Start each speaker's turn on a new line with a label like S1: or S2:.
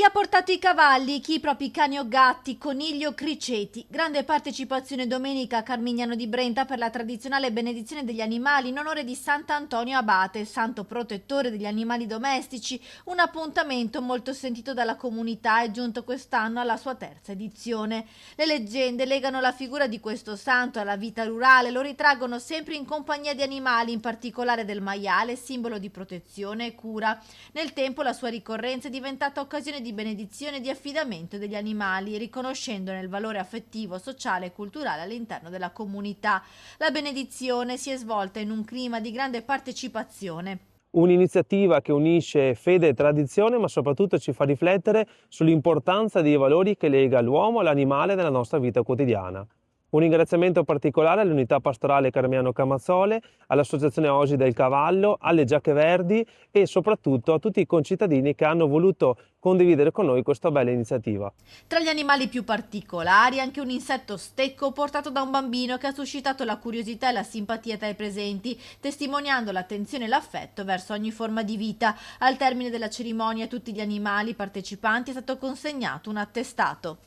S1: Chi ha portato i cavalli, chi i propri cani o gatti, conigli o criceti. Grande partecipazione domenica a Carmignano di Brenta per la tradizionale benedizione degli animali in onore di Sant'Antonio Abate, santo protettore degli animali domestici. Un appuntamento molto sentito dalla comunità, è giunto quest'anno alla sua terza edizione. Le leggende legano la figura di questo santo alla vita rurale, lo ritraggono sempre in compagnia di animali, in particolare del maiale, simbolo di protezione e cura. Nel tempo la sua ricorrenza è diventata occasione di benedizione e di affidamento degli animali, riconoscendone il valore affettivo, sociale e culturale all'interno della comunità. La benedizione si è svolta in un clima di grande partecipazione.
S2: Un'iniziativa che unisce fede e tradizione, ma soprattutto ci fa riflettere sull'importanza dei valori che lega l'uomo all'animale nella nostra vita quotidiana. Un ringraziamento particolare all'Unità Pastorale Carmignano Camazzole, all'Associazione Osi del Cavallo, alle Giacche Verdi e soprattutto a tutti i concittadini che hanno voluto condividere con noi questa bella iniziativa.
S1: Tra gli animali più particolari anche un insetto stecco portato da un bambino che ha suscitato la curiosità e la simpatia tra i presenti, testimoniando l'attenzione e l'affetto verso ogni forma di vita. Al termine della cerimonia a tutti gli animali partecipanti è stato consegnato un attestato.